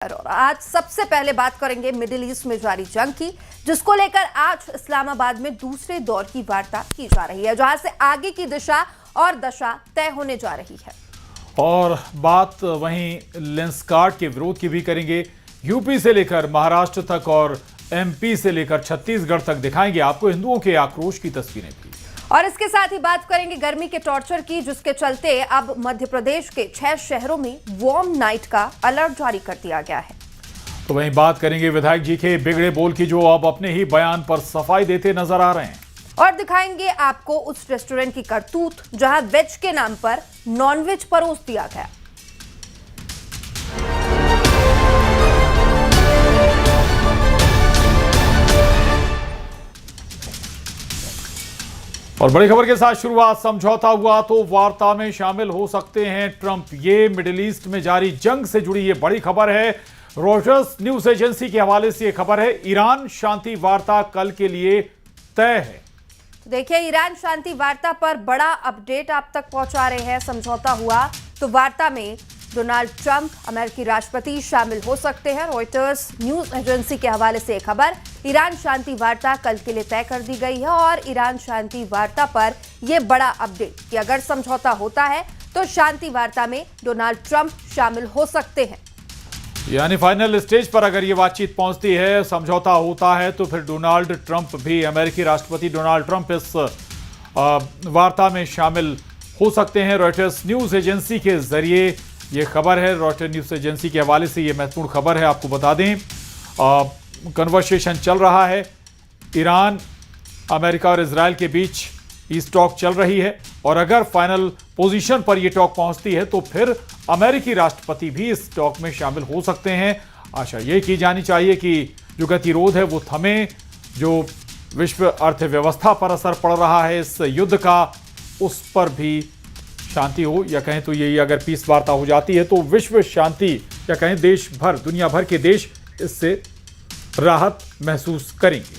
और आज सबसे पहले बात करेंगे मिडिल ईस्ट में जारी जंग की, जिसको लेकर आज इस्लामाबाद में दूसरे दौर की वार्ता की जा रही है, जहां से आगे की दिशा और दशा तय होने जा रही है। और बात वहीं लेंसकार्ट के विरोध की भी करेंगे। यूपी से लेकर महाराष्ट्र तक और एमपी से लेकर छत्तीसगढ़ तक दिखाएंगे आपको हिंदुओं के आक्रोश की तस्वीरें भी। और इसके साथ ही बात करेंगे गर्मी के टॉर्चर की, जिसके चलते अब मध्य प्रदेश के 6 शहरों में वार्म नाइट का अलर्ट जारी कर दिया गया है। तो वहीं बात करेंगे विधायक जी के बिगड़े बोल की, जो अब अपने ही बयान पर सफाई देते नजर आ रहे हैं। और दिखाएंगे आपको उस रेस्टोरेंट की करतूत जहां वेज के नाम पर नॉनवेज परोस दिया गया। और बड़ी खबर के साथ शुरुआत। समझौता हुआ तो वार्ता में शामिल हो सकते हैं ट्रंप। ये मिडिल ईस्ट में जारी जंग से जुड़ी ये बड़ी खबर है। रॉयटर्स न्यूज एजेंसी के हवाले से ये खबर है, ईरान शांति वार्ता कल के लिए तय है। देखिए, ईरान शांति वार्ता पर बड़ा अपडेट आप तक पहुंचा रहे हैं। समझौता हुआ तो वार्ता में डोनाल्ड ट्रंप, अमेरिकी राष्ट्रपति शामिल हो सकते हैं। रॉयटर्स न्यूज एजेंसी के हवाले से एक खबर, ईरान शांति वार्ता कल के लिए तय कर दी गई है। और ईरान शांति वार्ता पर यह बड़ा अपडेट कि अगर समझौता होता है तो शांति वार्ता में डोनाल्ड ट्रंप शामिल हो सकते हैं। यानी फाइनल स्टेज पर अगर ये बातचीत पहुंचती है, समझौता होता है, तो फिर डोनाल्ड ट्रंप भी, अमेरिकी राष्ट्रपति डोनाल्ड ट्रंप इस वार्ता में शामिल हो सकते हैं। रॉयटर्स न्यूज एजेंसी के जरिए ये खबर है। रॉयटर्स न्यूज एजेंसी के हवाले से ये महत्वपूर्ण खबर है, आपको बता दें। कन्वर्सेशन चल रहा है, ईरान, अमेरिका और इजराइल के बीच इस टॉक चल रही है। और अगर फाइनल पोजीशन पर यह टॉक पहुंचती है तो फिर अमेरिकी राष्ट्रपति भी इस टॉक में शामिल हो सकते हैं। आशा ये की जानी चाहिए कि जो गतिरोध है वो थमे, जो विश्व अर्थव्यवस्था पर असर पड़ रहा है इस युद्ध का, उस पर भी शांति हो, या कहें तो यही अगर पीस वार्ता हो जाती है तो विश्व शांति, या कहें देश भर, दुनिया भर के देश इससे राहत महसूस करेंगे।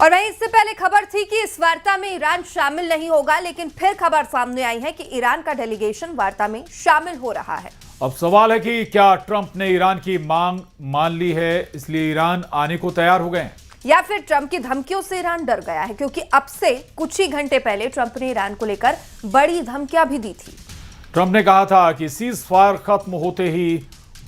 और वहीं इससे पहले खबर थी कि इस वार्ता में ईरान शामिल नहीं होगा, लेकिन फिर खबर सामने आई है कि ईरान का डेलीगेशन वार्ता में शामिल हो रहा है। अब सवाल है कि क्या ट्रंप ने ईरान की मांग मान ली है, इसलिए ईरान आने को तैयार हो गए हैं, या फिर ट्रंप की धमकियों से ईरान डर गया है, क्योंकि अब से कुछ ही घंटे पहले ट्रंप ने ईरान को लेकर बड़ी धमकियां भी दी थी। ट्रंप ने कहा था कि सीज फायर खत्म होते ही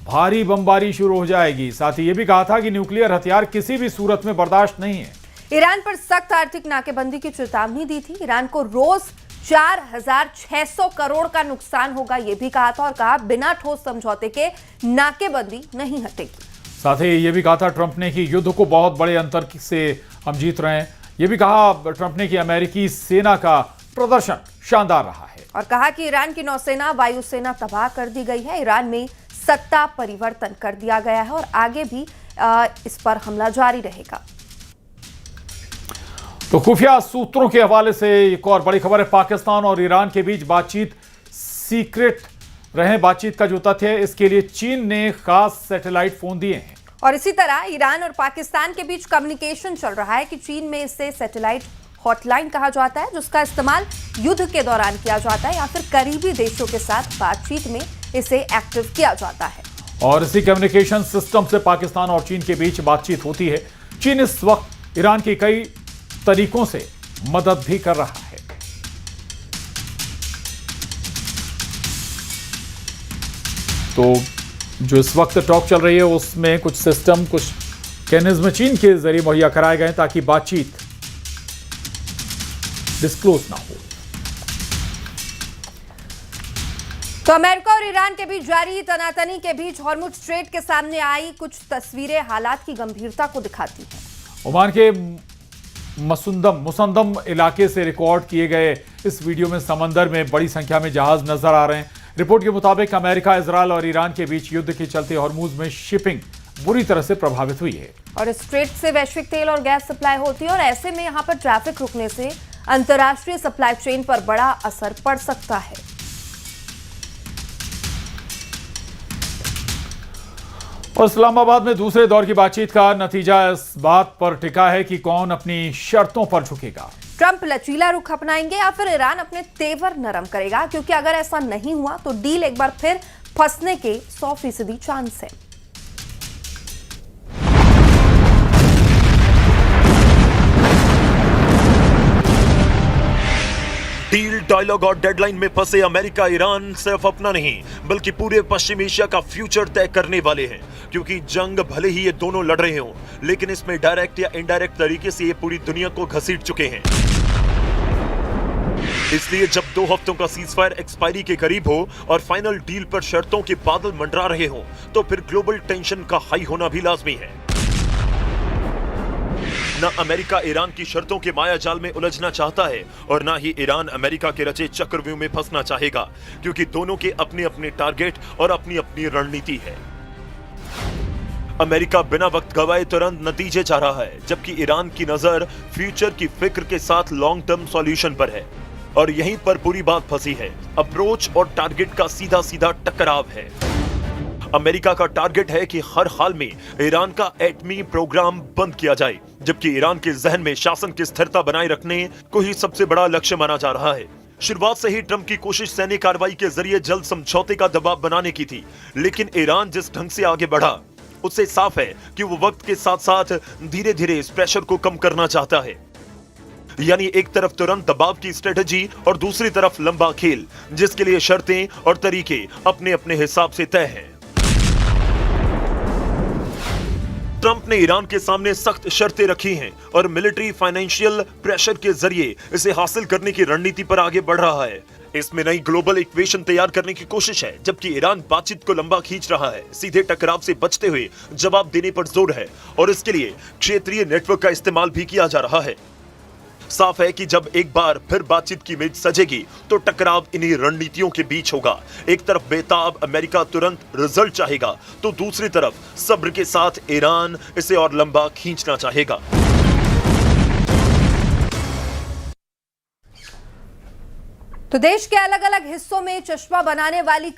भारी बमबारी शुरू हो जाएगी। साथ ही यह भी कहा था कि न्यूक्लियर हथियार किसी भी सूरत में बर्दाश्त नहीं है। ईरान पर सख्त आर्थिक नाकेबंदी की चेतावनी दी थी। ईरान को रोज 4600 करोड़ का नुकसान होगा, यह भी कहा था। और कहा बिना ठोस समझौते के नाकेबंदी नहीं हटेगी। साथ ही यह भी कहा था ट्रंप ने कि युद्ध को बहुत बड़े अंतर से हम जीत रहे हैं। यह भी कहा ट्रंप ने कि अमेरिकी सेना का प्रदर्शन शानदार रहा है। और कहा कि ईरान की नौसेना, वायुसेना तबाह कर दी गई है। ईरान में सत्ता परिवर्तन कर दिया गया है और आगे भी इस पर हमला जारी रहेगा। तो खुफिया सूत्रों के हवाले से एक और बड़ी खबर है, पाकिस्तान और ईरान के बीच बातचीत सीक्रेट रहे। बातचीत का जो तथ्य है, इसके लिए चीन ने खास सैटेलाइट फोन दिए हैं। और इसी तरह ईरान और पाकिस्तान के बीच कम्युनिकेशन चल रहा है कि चीन में इसे सैटेलाइट हॉटलाइन कहा जाता है, जिसका इस्तेमाल युद्ध के दौरान किया जाता है या फिर करीबी देशों के साथ बातचीत में इसे एक्टिव किया जाता है। और इसी कम्युनिकेशन सिस्टम से पाकिस्तान और चीन के बीच बातचीत होती है। चीन इस वक्त ईरान की कई तरीकों से मदद भी कर रहा है। तो जो इस वक्त टॉक चल रही है उसमें कुछ सिस्टम, कुछ मैकेनिज्म चीन के जरिए मुहैया कराए गए ताकि बातचीत डिस्क्लोज ना हो। तो अमेरिका और ईरान के बीच जारी तनातनी के बीच हॉर्मुज स्ट्रेट के सामने आई कुछ तस्वीरें हालात की गंभीरता को दिखाती हैं। ओमान के मुसंदम इलाके से रिकॉर्ड किए गए इस वीडियो में समंदर में बड़ी संख्या में जहाज नजर आ रहे हैं। रिपोर्ट के मुताबिक अमेरिका, इजराइल और ईरान के बीच युद्ध के चलते हॉर्मुज में शिपिंग बुरी तरह से प्रभावित हुई है। और स्ट्रेट से वैश्विक तेल और गैस सप्लाई होती है और ऐसे में यहां पर ट्रैफिक रुकने से अंतर्राष्ट्रीय सप्लाई चेन पर बड़ा असर पड़ सकता है। और इस्लामाबाद में दूसरे दौर की बातचीत का नतीजा इस बात पर टिका है कि कौन अपनी शर्तों पर झुकेगा। ट्रंप लचीला रुख अपनाएंगे या फिर ईरान अपने तेवर नरम करेगा, क्योंकि अगर ऐसा नहीं हुआ तो डील एक बार फिर फंसने के 100% चांस है। डील, डायलॉग और डेडलाइन में फंसे अमेरिका ईरान सिर्फ अपना नहीं बल्कि पूरे पश्चिम एशिया का फ्यूचर तय करने वाले हैं, क्योंकि जंग भले ही ये दोनों लड़ रहे हों, लेकिन इसमें डायरेक्ट या इनडायरेक्ट तरीके से ये पूरी दुनिया को घसीट चुके हैं। इसलिए जब 2 हफ्तों का सीजफायर एक्सपायरी के करीब हो और फाइनल डील पर शर्तों के बादल मंडरा रहे हों, तो फिर ग्लोबल टेंशन का हाई होना भी लाजमी है। न अमेरिका ईरान की शर्तों के माया जाल में उलझना चाहता है और न ही ईरान अमेरिका के रचे चक्रव्यूह में फंसना चाहेगा, क्योंकि दोनों के अपने अपने टारगेट और अपनी अपनी रणनीति है। अमेरिका बिना वक्त गवाए तुरंत नतीजे चाह रहा है, जबकि ईरान की नजर फ्यूचर की फिक्र के साथ लॉन्ग टर्म सॉल्यूशन पर है। और यहीं पर पूरी बात फंसी है। अप्रोच और टारगेट का सीधा सीधा टकराव है। अमेरिका का टारगेट है कि हर हाल में ईरान का एटमी प्रोग्राम बंद किया जाए, जबकि ईरान के जहन में शासन की स्थिरता बनाए रखने को ही सबसे बड़ा लक्ष्य माना जा रहा है। शुरुआत से ही ट्रंप की कोशिश सैन्य कार्रवाई के जरिए जल्द समझौते का दबाव बनाने की थी, लेकिन ईरान जिस ढंग से आगे बढ़ा उससे साफ है कि वो वक्त के साथ साथ धीरे धीरे इस प्रेशर को कम करना चाहता है। यानी एक तरफ तुरंत दबाव की स्ट्रेटजी और दूसरी तरफ लंबा खेल, जिसके लिए शर्तें और तरीके अपने अपने हिसाब से तय हैं। ट्रंप ने ईरान के सामने सख्त शर्तें रखी हैं और मिलिट्री फाइनेंशियल प्रेशर के जरिए इसे हासिल करने की रणनीति पर आगे बढ़ रहा है। इसमें नई ग्लोबल इक्वेशन तैयार करने की कोशिश है, जबकि ईरान बातचीत को लंबा खींच रहा है, सीधे टकराव से बचते हुए जवाब देने पर जोर है और इसके लिए क्षेत्रीय नेटवर्क का इस्तेमाल भी किया जा रहा है। साफ है कि जब एक बार फिर बातचीत की मेज सजेगी तो टकराव इन्हीं रणनीतियों के बीच होगा। एक तरफ बेताब अमेरिका तुरंत रिजल्ट चाहेगा, तो दूसरी तरफ सब्र के साथ ईरान इसे और लंबा खींचना चाहेगा। तो देश के अलग अलग हिस्सों में चश्मा बनाने वाली